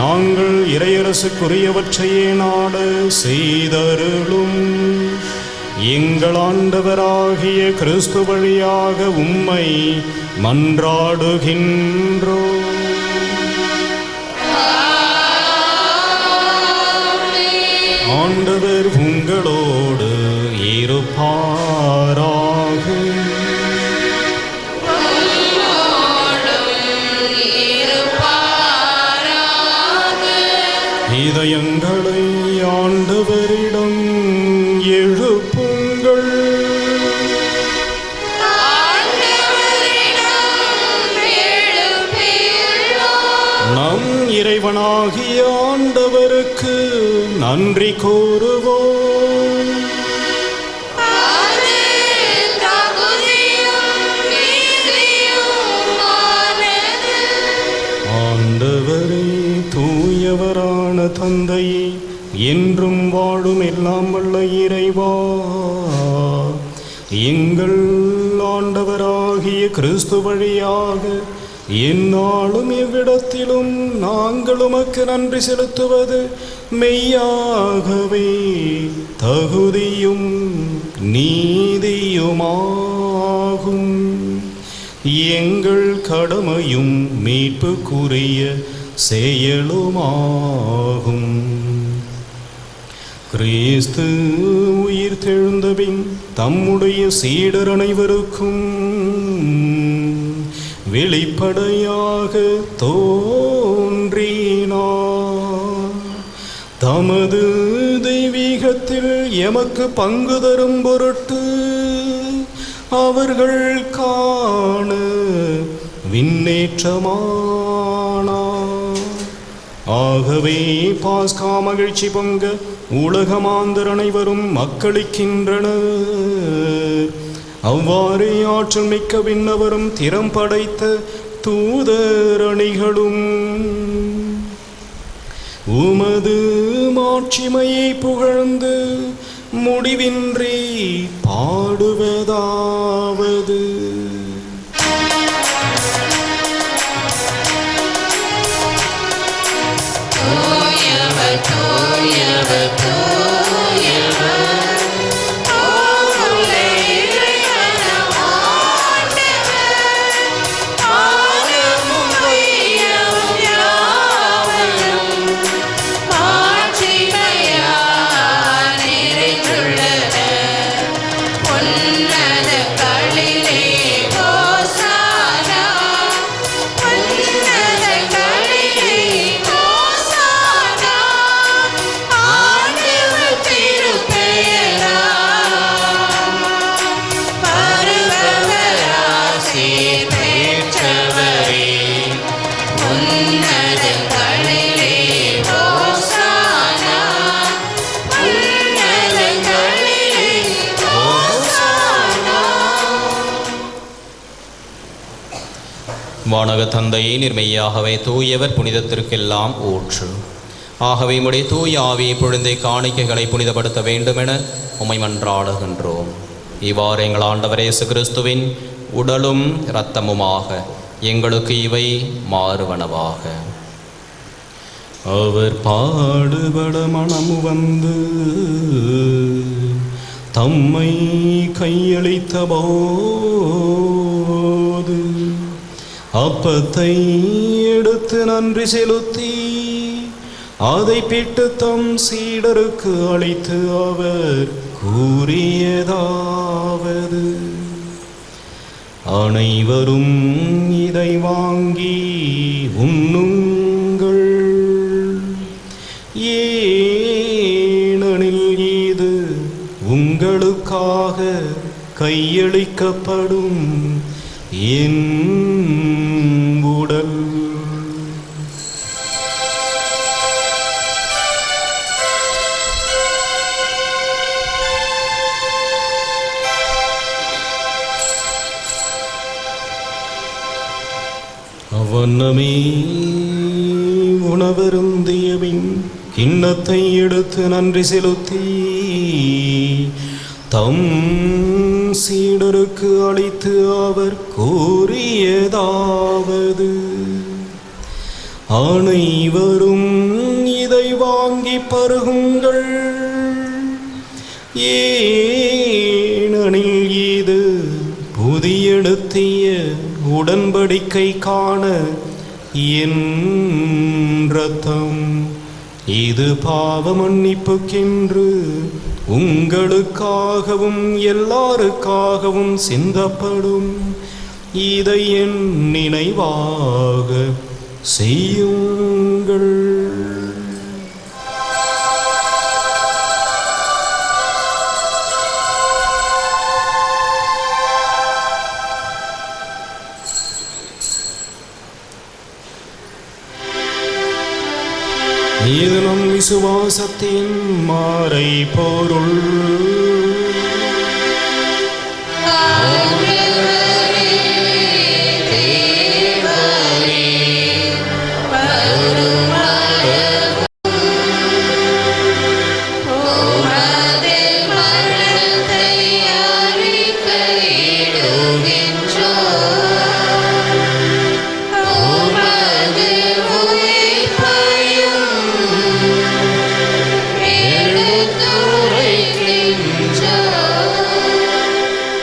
நாங்கள் இறையரசுக்குரியவற்றையே நாட செய்தருளும். எங்கள் ஆண்டவராகிய கிறிஸ்து வழியாக உம்மை மன்றாடுகின்றோம். ஆண்டவர் உங்களோடு இருப்பாராக. இதயங்களை ஆண்டவரிடம் நம் இறைவனாகிய ஆண்டவருக்கு நன்றி கூறுவோம். அது தகுதியும் நீதியுமானது. ஆண்டவரே, தூயவரான தந்தையே, என்றும் வாழும் எல்லாம் வல்ல இறைவா, எங்கள் ஆண்டவராகிய கிறிஸ்து வழியாக எந்நாளும் எவ்விடத்திலும் நாங்கள் உமக்கு நன்றி செலுத்துவது மெய்யாகவே தகுதியும் நீதியுமாகும். எங்கள் கடமையும் மீட்புக்குரிய செயலுமாகும். கிறிஸ்து உயிர் தெழுந்தபின் தம்முடைய சீடர் அனைவருக்கும் வெளிப்படையாக தோன்றினார். தமது தெய்வீகத்தில் எமக்கு பங்கு தரும் பொருட்டு அவர்கள் காண விண்ணேற்றமானார். ஆகவே பாஸ்கா மகிழ்ச்சி பொங்க உலகமாந்தர் அனைவரும் மக்களிக்கின்றனர். அவ்வாறே ஆற்றல் மிக்க விண்ணவரும் திறம் படைத்த தூதர் அணிகளும் உமது மாட்சிமையை புகழ்ந்து முடிவின்றி பாடுவதாவது: தூயவர், தூயவர், தூயவர், ஆண்டவர், இறைவனாம் ஆண்டவர், ஆழமும் உயரமும் யாவரும் மாட்சிமையால் நிறைந்துள்ளன. உன்னதங்களிலே ஹோசானா, உன்னதங்களிலே ஹோசானா, ஆண்டவர் திருப்பெயரால் வருபவராசீர் பெற்றவரே. உன்னதங்களிலே ஹோசானா, உன்னதங்களிலே ஹோசானா. வானக தந்தையே, நிர்மையாகவே தூயவர், புனிதத்திற்கெல்லாம் ஊற்று. ஆகவே உம்முடைய தூய ஆவியை பொழுந்தை காணிக்கைகளை புனிதப்படுத்த வேண்டுமென உம்மை மன்றாடுகின்றோம். இவ்வாறு எங்கள் ஆண்டவர் இயேசு கிறிஸ்துவின் உடலும் இரத்தமுமாக எங்களுக்கு இவை மாறுவனவாக. அவர் பாடுபட மனமு வந்து தம்மை கையளித்த போது அப்பத்தை எடுத்து நன்றி செலுத்தி அதை பிட்டு தம் சீடருக்கு அளித்து அவர் கூறியதாவது: அனைவரும் இதை வாங்கி உண்ணுங்கள், ஏனெனில் இது உங்களுக்காக கையளிக்கப்படும் என் உடல். அவ்வண்ணமே உணவருந்தியபின் கிண்ணத்தை எடுத்து நன்றி செலுத்தி தம் சீடருக்கு அளித்து அவர் கூறியதாவது: அனைவரும் இதை வாங்கி பருகுங்கள், ஏனெனில் இது புதியெழுத்திய உடன்படிக்கைக்கான என் இரத்தம். இது பாவ மன்னிப்புக்கென்று உங்களுக்காகவும் எல்லாருக்காகவும் சிந்தப்படும். இதை என் நினைவாக செய்யுங்கள். இது நம் விசுவாசத்தின் மாறை பொருள்.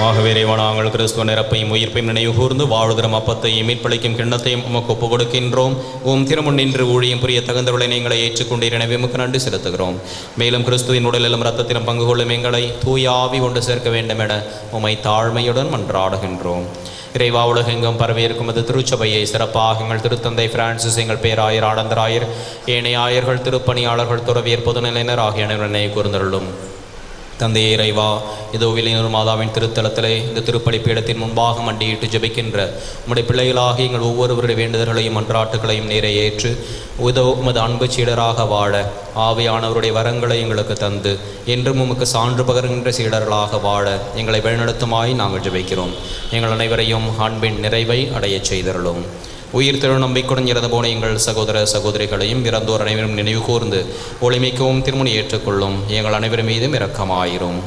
ஆகவே இறைவா, நாங்கள் கிறிஸ்துவ நிரப்பையும் உயிர்ப்பையும் நினைவு கூர்ந்து வாழ்தரும் அப்பத்தையும் மீட்பளிக்கும் கிண்ணத்தையும் உமக்கு ஒப்புக் கொடுக்கின்றோம். உம் திருமுன் நின்று ஊழியம் புரிய தகுந்தவர்களை நீங்களை ஏற்றுக்கொண்டீர், எனவே உமக்கு நன்றி செலுத்துகிறோம். மேலும் கிறிஸ்துவின் உடலிலும் இரத்தத்திலும் பங்கு கொள்ளும் எங்களை தூய ஆவி கொண்டு சேர்க்க வேண்டும் என உம்மை தாழ்மையுடன் மன்றாடுகின்றோம். இறைவா, உலகெங்கும் பரவியிருக்கும் அது திருச்சபையை சிறப்பாக எங்கள் திருத்தந்தை பிரான்சிஸ், எங்கள் பேராயர், ஆடந்தராயர், ஏனைய ஆயர்கள், திருப்பணியாளர்கள், துறவியர், பொதுநிலையினர் ஆகிய அனைவரை கூர்ந்தருளும். தந்தையே இறைவா, இதோ விலையினர் மாதாவின் திருத்தலத்திலே இந்த திருப்பலி பீடத்தின் முன்பாக மண்டியிட்டு ஜெபிக்கின்ற உம்முடைய பிள்ளைகளாக எங்கள் ஒவ்வொருவருடைய வேண்டுதல்களையும் மன்றாட்டுகளையும் நேரே ஏற்று இதோ உமது அன்பு சீடராக வாழ ஆவியானவருடைய வரங்களை எங்களுக்கு தந்து என்றும் உமக்கு சான்று பகர்கின்ற சீடர்களாக வாழ எங்களை வழிநடத்துமாய் நாங்கள் ஜெபிக்கிறோம். எங்கள் அனைவரையும் அன்பின் நிறைவை அடையச் செய்தருளும். உயிர் திரு நம்பிக்கையுடன் இறந்து போன எங்கள் சகோதர சகோதரிகளையும் இறந்தோர் அனைவரும் நினைவு கூர்ந்து ஒளிமிக்கவும் திருமணி ஏற்றுக்கொள்ளும். எங்கள் அனைவர் மீதும் இரக்கமாயிரும்.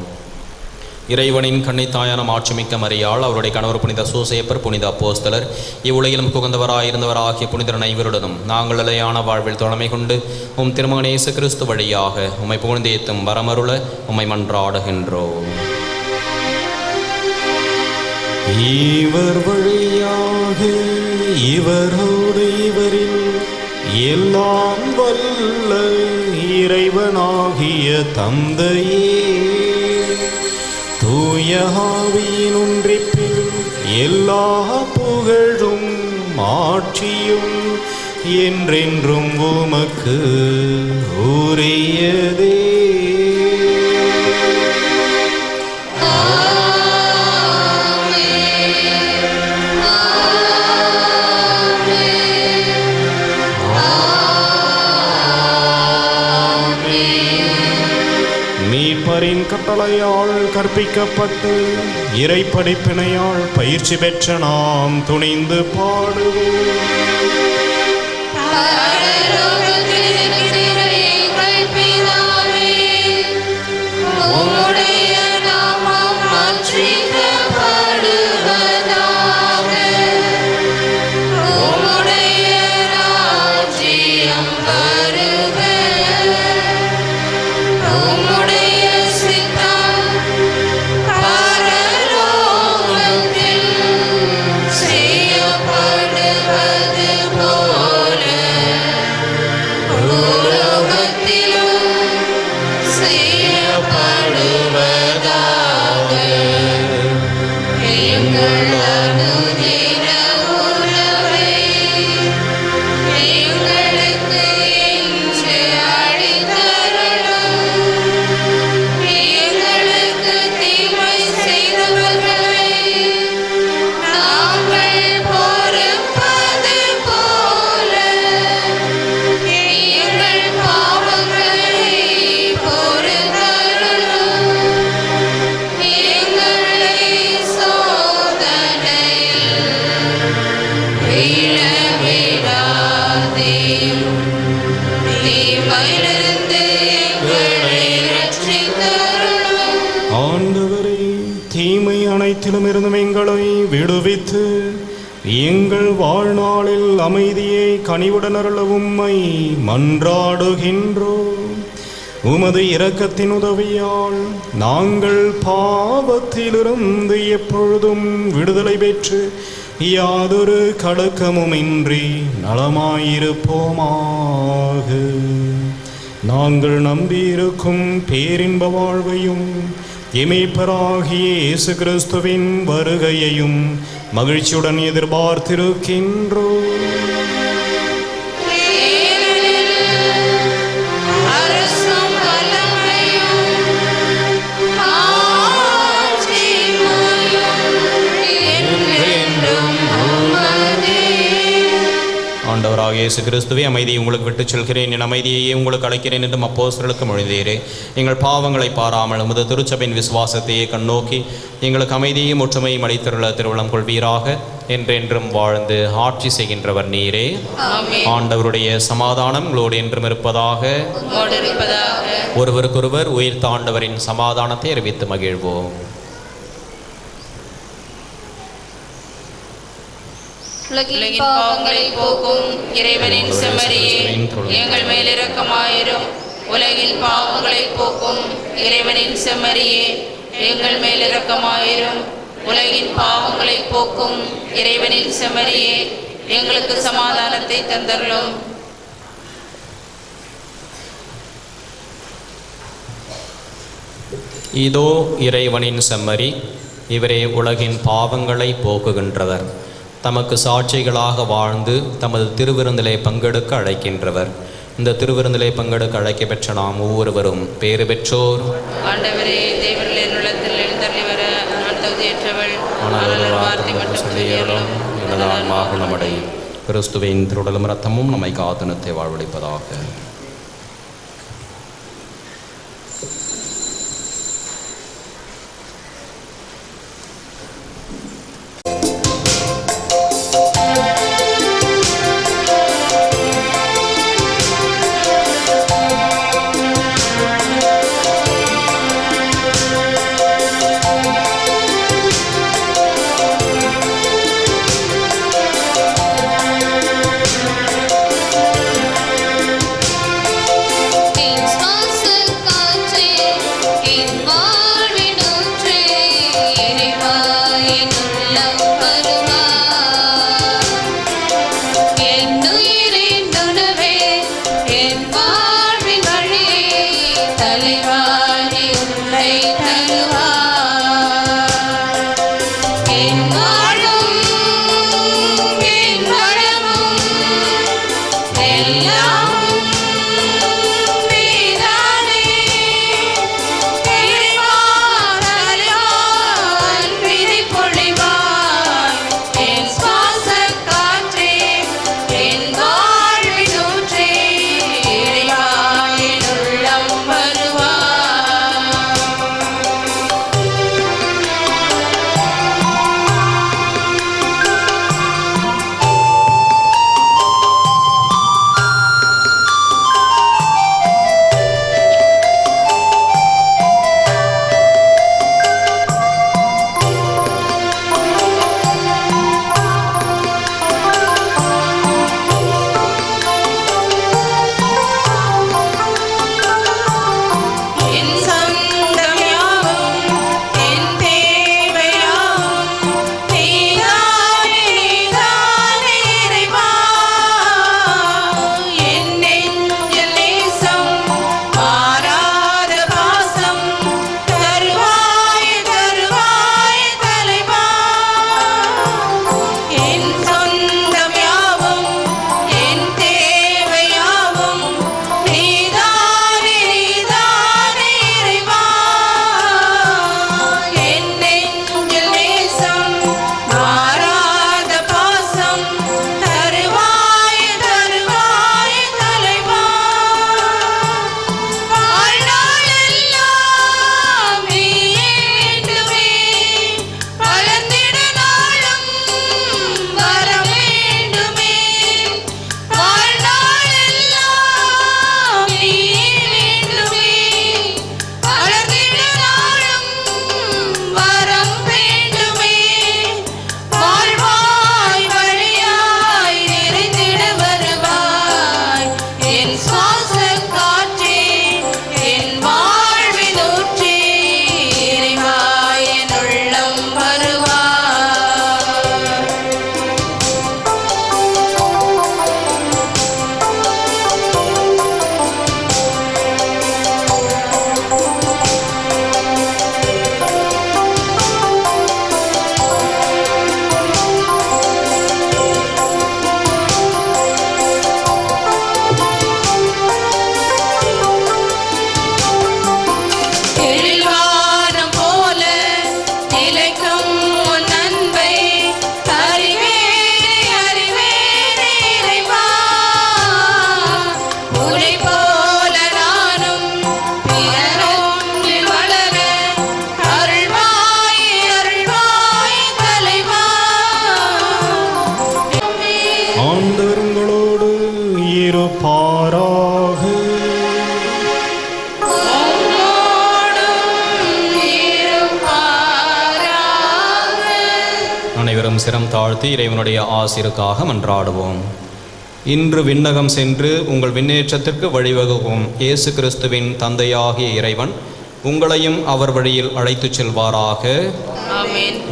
இறைவனின் கன்னித்தாயான மாட்சிமிக்க மரியாள், அவருடைய கணவர் புனித சூசையப்பர், புனித அப்போஸ்தலர், இவ்வுலகிலும் புகுந்தவராயிருந்தவராகிய புனிதர் அனைவருடனும் நாங்கள் நிலையான வாழ்வில் தொழமை கொண்டு உம் திருமகன் இயேசு கிறிஸ்து வழியாக உம்மை புகழ்ந்தேத்தும் வரமருள உம்மை மன்றாடுகின்றோம். இவர் வழியாக இவரோடு இவரில் எல்லாம் வல்ல இறைவனாகிய தந்தையே, தூய ஆவியின் ஒன்றிப்பில் எல்லா புகழும் ஆட்சியும் என்றென்றும் உமக்கு உரியதே. மீட்பரின் கட்டளையால் கற்பிக்கப்பட்டு இறை படிப்பினையால் பயிற்சி பெற்ற நாம் துணிந்து பாடுவோம். ஆண்டவரே, தீமை அனைத்திலும் இருந்தும் எங்களை விடுவித்து எங்கள் வாழ்நாளில் அமைதியை கனிவுடன் அருள உம்மை மன்றாடுகின்றோம். உமது இரக்கத்தின் உதவியால் நாங்கள் பாவத்திலிருந்து எப்பொழுதும் விடுதலை பெற்று யாதொரு கலக்கமுமின்றி நலமாயிருப்போமாக. நாங்கள் நம்பியிருக்கும் பேரின்ப வாழ்வையும் இமைப்பராகிய இயேசு கிறிஸ்துவின் வருகையையும் மகிழ்ச்சியுடன் எதிர்பார்த்திருக்கின்றோம். ஆண்டவராகிய இயேசு கிறிஸ்துவே, அமைதியை உங்களுக்கு விட்டுச் செல்கிறேன், என் அமைதியையே உங்களுக்கு அழைக்கிறேன் என்றும் அப்போஸ்தலருக்கு மொழிந்தீரே. எங்கள் பாவங்களை பாராமல் உமது திருச்சபையின் விசுவாசத்தையே கண்ணோக்கி எங்களுக்கு அமைதியையும் ஒற்றுமையும் அளித்தருள திருவளம் கொள்வீராக. என்றென்றும் வாழ்ந்து ஆட்சி செய்கின்றவர் நீரே. ஆண்டவருடைய சமாதானம் உங்களோடு என்றும் இருப்பதாக. ஒருவருக்கொருவர் உயிர்த்த ஆண்டவரின் சமாதானத்தை அறிவித்து மகிழ்வோம். உலகின் பாவங்களை போக்கும் இறைவனின் செம்மறியே, எங்கள் மேல் இரக்கமாயிரும். உலகின் பாவங்களை போக்கும் இறைவனின் செம்மறியே, எங்கள் மேல் இரக்கமாயிரும். உலகின் பாவங்களை போக்கும் இறைவனின் செம்மறியே, எங்களுக்கு சமாதானத்தை தந்தருளும். இதோ இறைவனின் செம்மறி, இவரே உலகின் பாவங்களை போக்குகின்றவர். தமக்கு சாட்சிகளாக வாழ்ந்து தமது திருவிருந்திலே பங்கெடுக்க அழைக்கின்றவர். இந்த திருவிருந்திலே பங்கெடுக்க அழைக்க பெற்ற நாம் ஒவ்வொருவரும் பேறு பெற்றோர். ஆண்டவரே, தேவர்களின் உள்ளத்தில் எழுந்தருளி வர நான் தகுதியற்றவள். ஆனால் வார்த்தை மட்டும் சொல்லியருளும், எனது ஆன்மா குணமடையும். கிறிஸ்துவின் திருடலும் இரத்தமும் நம்மை காத்துணத்தை வாழ்வளிப்பதாக. இருப்பாராக. அனைவரும் சிரம் தாழ்த்தி இறைவனுடைய ஆசிருக்காக மன்றாடுவோம். இன்று விண்ணகம் சென்று உங்கள் விண்ணேற்றத்திற்கு வழிவகுக்கும் இயேசு கிறிஸ்துவின் தந்தையாகிய இறைவன் உங்களையும் அவர் வழியில் அழைத்துச் செல்வாராக.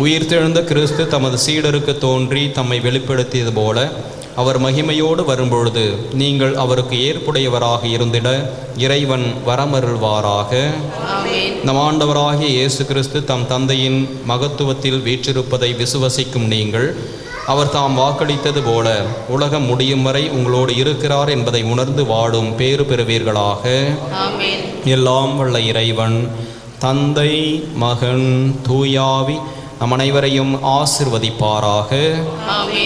உயிர்த்தெழுந்த கிறிஸ்து தமது சீடருக்கு தோன்றி தம்மை வெளிப்படுத்தியது போல அவர் மகிமையோடு வரும்பொழுது நீங்கள் அவருக்கு ஏற்புடையவராக இருந்திட இறைவன் வரமருள்வாராக. நம் ஆண்டவராகிய இயேசு கிறிஸ்து தம் தந்தையின் மகத்துவத்தில் வீற்றிருப்பதை விசுவசிக்கும் நீங்கள் அவர் தாம் வாக்களித்தது போல உலகம் முடியும் வரை உங்களோடு இருக்கிறார் என்பதை உணர்ந்து வாடும் பேறு பெறுவீர்களாக. எல்லாம் வல்ல இறைவன் தந்தை, மகன், தூயாவி நம் அனைவரையும் ஆசிர்வதிப்பாராக.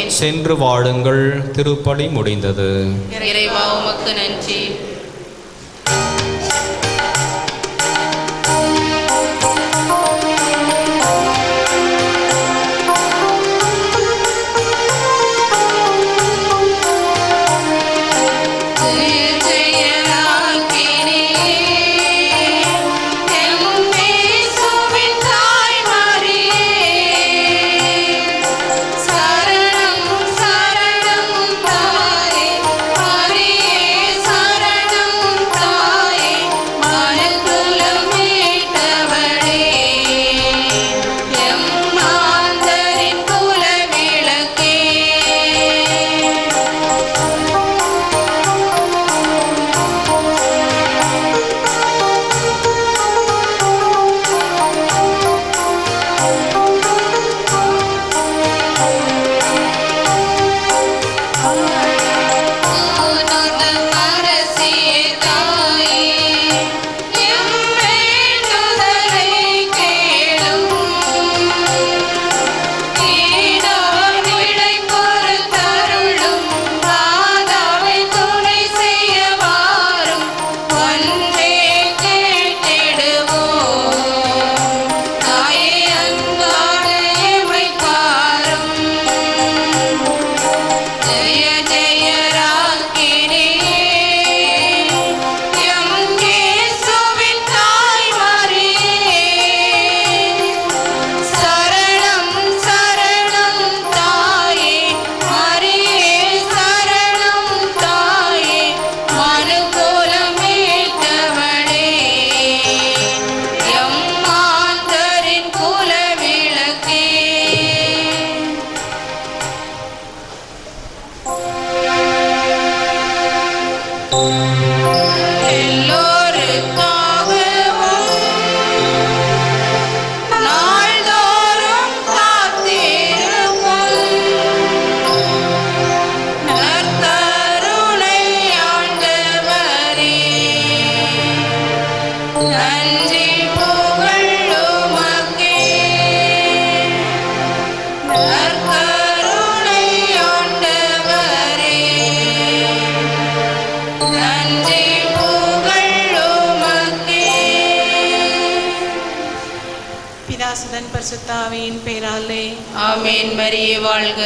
சென்று வாழுங்கள். திருப்பலி முடிந்தது. இறைவா உமக்கு நன்றி. பிதாசுதன் பரிசுத்தாவியின் பெயராலே ஆமென். மரியே வாழ்க.